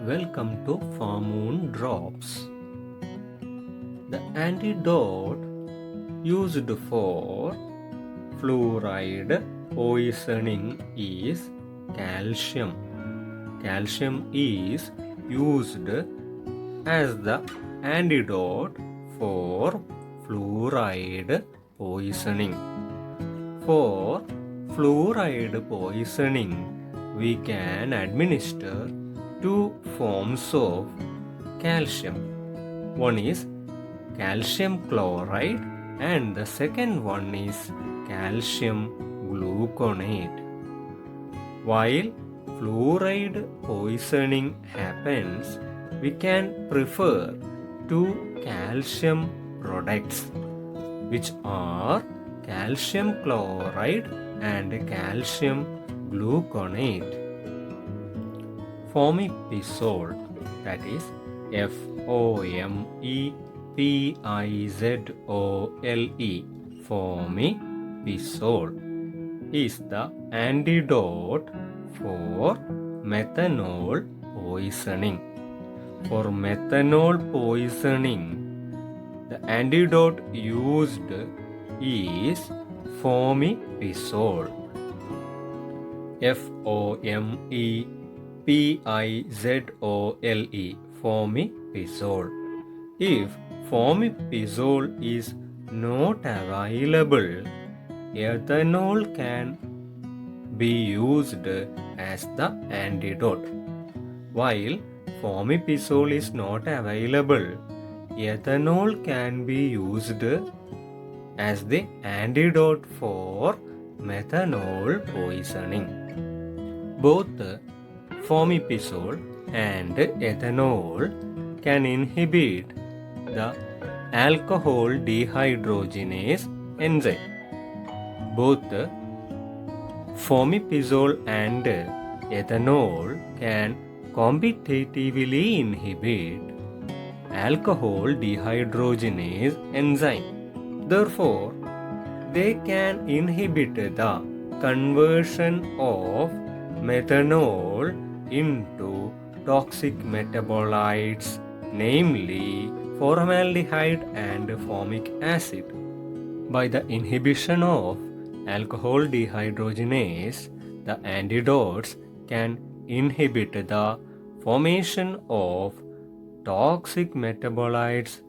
Welcome to Pharmoon Drops. The antidote used for fluoride poisoning is calcium. Calcium is used as the antidote for fluoride poisoning. For fluoride poisoning, we can administer two forms of calcium. One is calcium chloride and the second one is calcium gluconate. While fluoride poisoning happens, we can prefer two calcium products, which are calcium chloride and calcium gluconate. Fomepizole, that is Fomepizole, Fomepizole is the antidote for methanol poisoning. For methanol poisoning, the antidote used is Fomepizole. Fomepizole, Fomepizole. If Fomepizole is not available, ethanol can be used as the antidote. While Fomepizole is not available, ethanol can be used as the antidote for methanol poisoning. Both Fomepizole and ethanol can inhibit the alcohol dehydrogenase enzyme. Both Fomepizole and ethanol can competitively inhibit alcohol dehydrogenase enzyme. Therefore, they can inhibit the conversion of methanol into toxic metabolites, namely formaldehyde and formic acid. By the inhibition of alcohol dehydrogenase, the antidotes can inhibit the formation of toxic metabolites,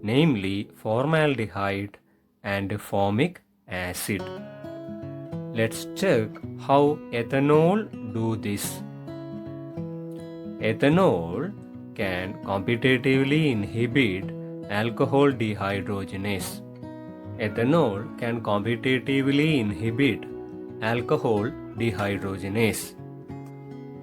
namely formaldehyde and formic acid. Let's check how ethanol do this. Ethanol can competitively inhibit alcohol dehydrogenase. Ethanol can competitively inhibit alcohol dehydrogenase,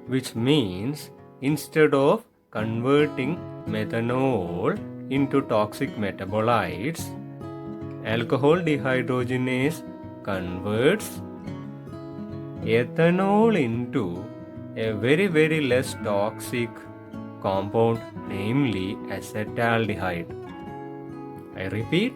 which means instead of converting methanol into toxic metabolites, alcohol dehydrogenase converts ethanol into a very less toxic compound, namely acetaldehyde. I repeat,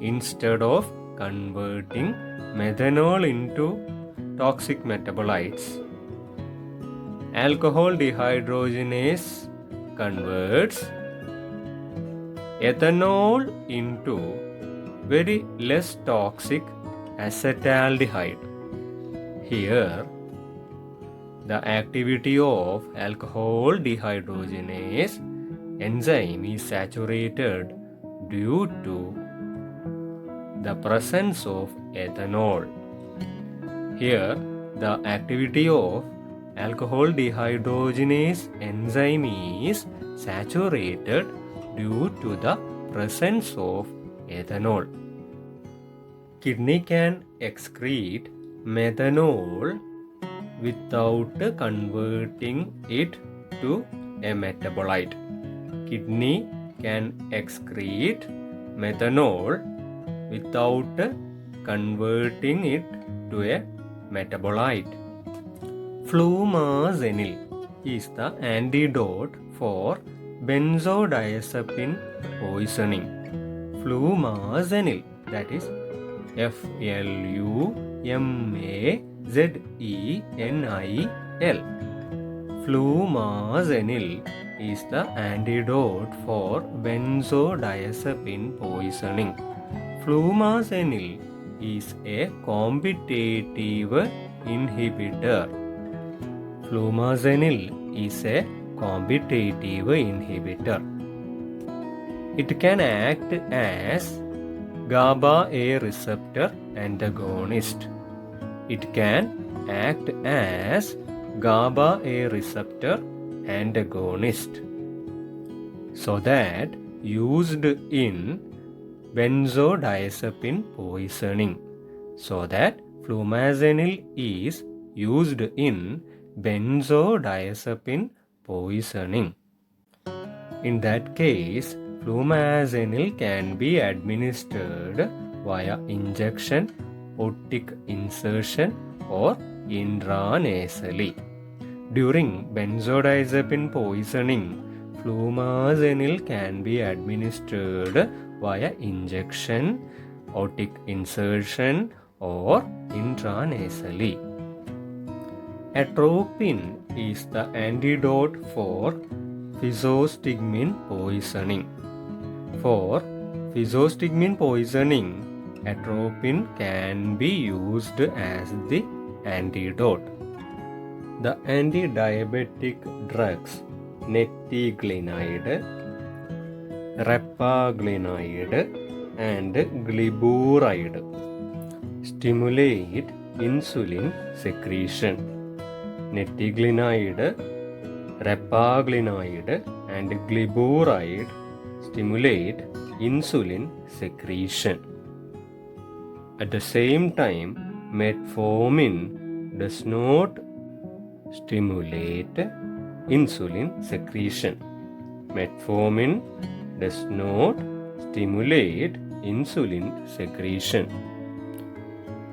instead of converting methanol into toxic metabolites, alcohol dehydrogenase converts ethanol into very less toxic acetaldehyde. Here, the activity of alcohol dehydrogenase enzyme is saturated due to the presence of ethanol. Here, the activity of alcohol dehydrogenase enzyme is saturated due to the presence of ethanol. Kidney can excrete methanol without converting it to a metabolite. Kidney can excrete methanol without converting it to a metabolite. Flumazenil is the antidote for benzodiazepine poisoning. Flumazenil, that is Flumazenil. Flumazenil is the antidote for benzodiazepine poisoning. Flumazenil is a competitive inhibitor. Flumazenil is a competitive inhibitor. It can act as GABA A receptor antagonist. It can act as GABA A receptor antagonist, so that used in benzodiazepine poisoning. So that flumazenil is used in benzodiazepine poisoning. In that case, flumazenil can be administered via injection, otic insertion, or intranasally. During benzodiazepine poisoning, flumazenil can be administered via injection, otic insertion, or intranasally. Atropine is the antidote for physostigmine poisoning. For physostigmine poisoning, atropine can be used as the antidote. The anti-diabetic drugs netiglinide, repaglinide, and glyburide stimulate insulin secretion. Netiglinide, repaglinide, and glyburide stimulate insulin secretion. At the same time, metformin does not stimulate insulin secretion. Metformin does not stimulate insulin secretion.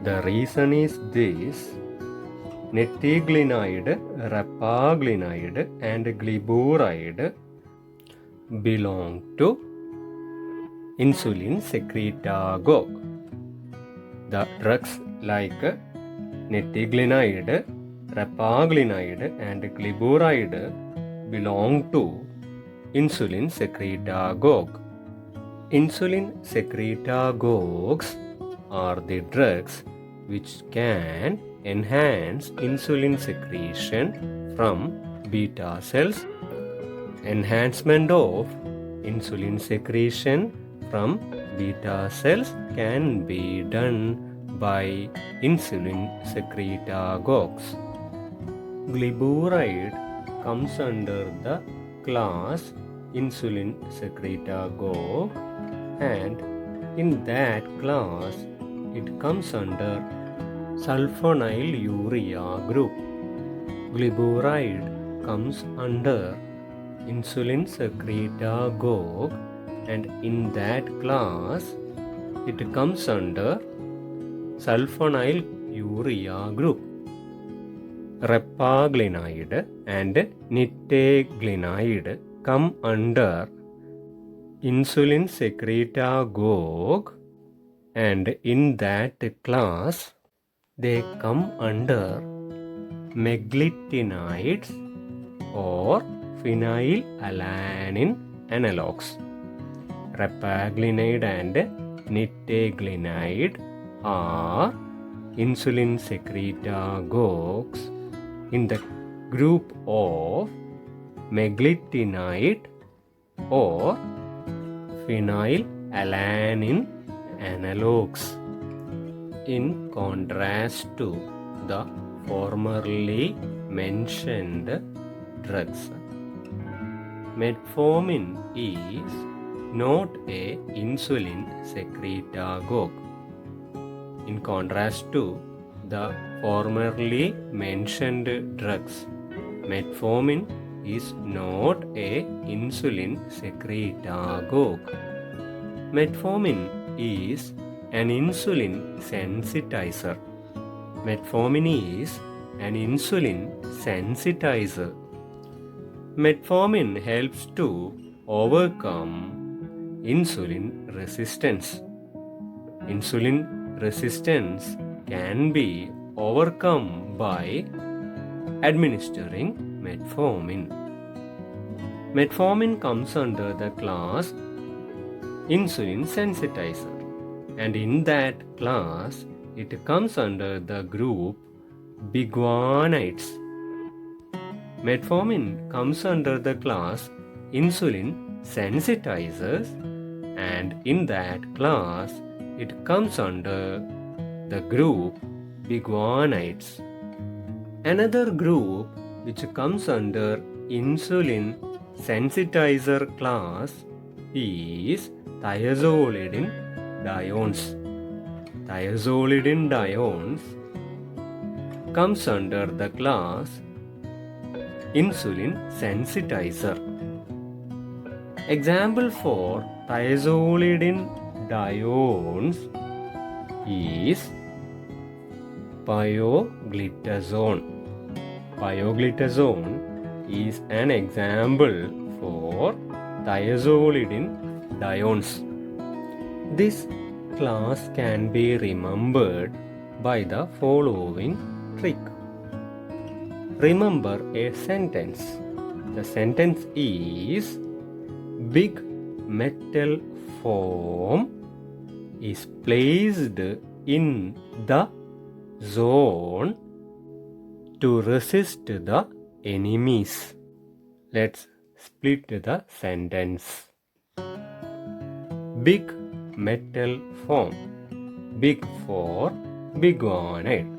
The reason is this: netiglinide, repaglinide, and glyburide belong to insulin secretagogue. The drugs like netiglinide, repaglinide, and glyburide belong to insulin secretagogue. Insulin secretagogues are the drugs which can enhance insulin secretion from beta cells. Enhancement of insulin secretion from beta cells can be done by insulin secretagogues. Glyburide comes under the class insulin secretagogue, and in that class it comes under sulfonylurea group. Glyburide comes under insulin secretagogue, and in that class it comes under sulfonylurea group. Repaglinide and netiglinide come under insulin secretagogue, and in that class they come under meglitinides or phenylalanine analogues. Repaglinide and netiglinide are insulin secretagogues in the group of meglitinide or phenylalanine analogues. In contrast to the formerly mentioned drugs, metformin is not a insulin secretagogue. In contrast to the formerly mentioned drugs, metformin is not a insulin secretagogue. Metformin is an insulin sensitizer. Metformin is an insulin sensitizer. Metformin helps to overcome insulin resistance. Insulin resistance can be overcome by administering metformin. Metformin comes under the class insulin sensitizer, and in that class it comes under the group biguanides. Metformin comes under the class insulin sensitizers, and in that class it comes under the group biguanides. Another group which comes under insulin sensitizer class is thiazolidinediones. Thiazolidinediones comes under the class insulin sensitizer. Example for thiazolidinediones is pioglitazone. Pioglitazone is an example for thiazolidinediones. This class can be remembered by the following trick. Remember a sentence. The sentence is: big metal form is placed in the zone to resist the enemies. Let's split the sentence. Big metal form. Big for biguanide.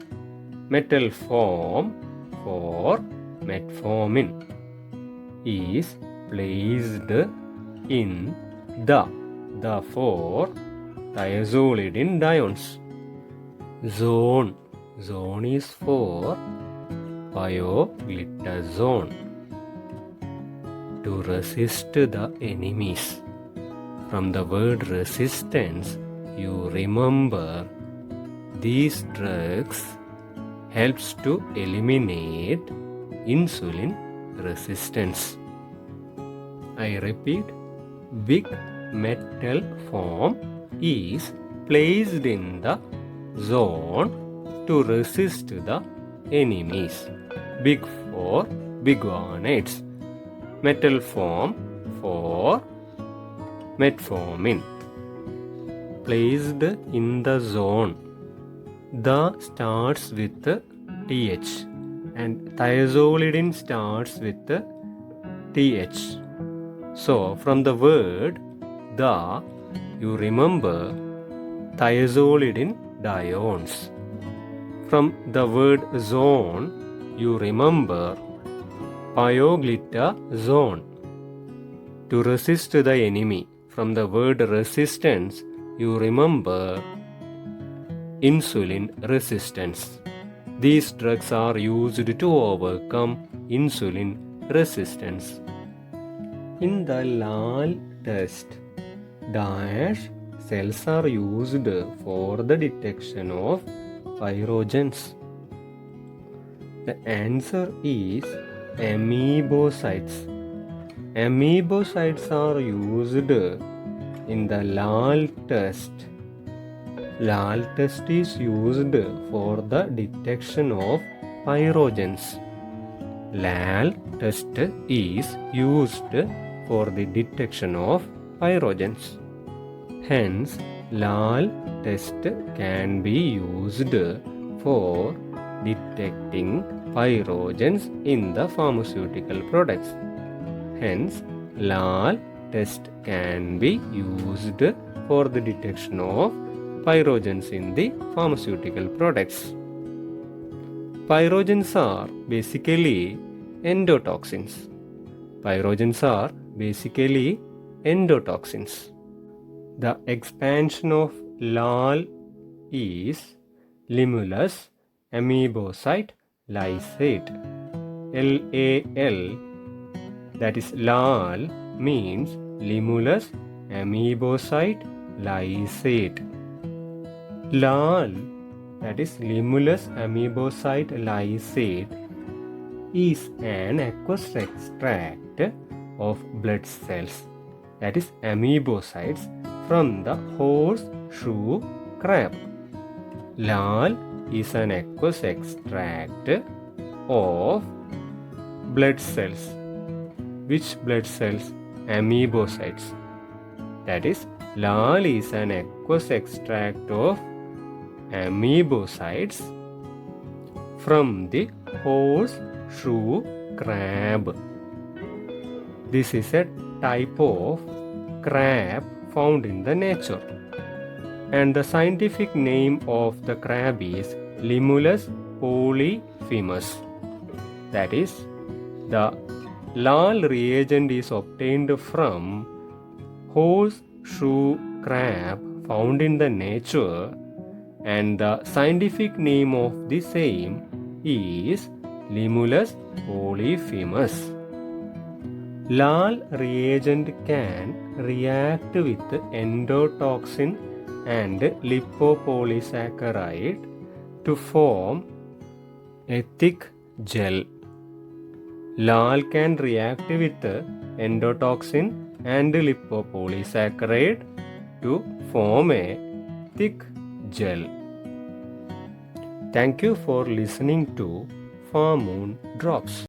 Metal form for metformin is placed in the for thiazolidinediones. Zone. Zone is for pioglitazone. To resist the enemies. From the word resistance, you remember these drugs helps to eliminate insulin resistance. I repeat, big metal form is placed in the zone to resist the enemies. Big for biguanides. Metal form for metformin. Placed in the zone. The starts with TH and thiazolidine starts with TH. So from the word the, you remember thiazolidinediones. From the word zone, you remember pioglitazone. To resist the enemy. From the word resistance, you remember insulin resistance. These drugs are used to overcome insulin resistance. In the LAL test, dash cells are used for the detection of pyrogens. The answer is amoebocytes. Amoebocytes are used in the LAL test. LAL test is used for the detection of pyrogens. LAL test is used for the detection of pyrogens. Hence, LAL test can be used for detecting pyrogens in the pharmaceutical products. Hence, LAL test can be used for the detection of pyrogens in the pharmaceutical products. Pyrogens are basically endotoxins. Pyrogens are basically endotoxins. The expansion of LAL is limulus amoebocyte lysate. LAL, that is LAL, means limulus amoebocyte lysate. LAL, that is limulus amoebocyte lysate, is an aqueous extract of blood cells, that is amoebocytes, from the horseshoe crab. LAL is an aqueous extract of blood cells. Which blood cells? Amoebocytes. That is, lal is an aqueous extract of amoebocytes from the horseshoe crab. This is a type of crab found in the nature. And the scientific name of the crab is Limulus polyphemus. That is, the lal reagent is obtained from horseshoe crab found in the nature, and the scientific name of the same is Limulus polyphemus. Lal reagent can react with endotoxin and lipopolysaccharide to form a thick gel. Lal can react with endotoxin and lipopolysaccharide to form a thick gel. Thank you for listening to Pharmoon Drops.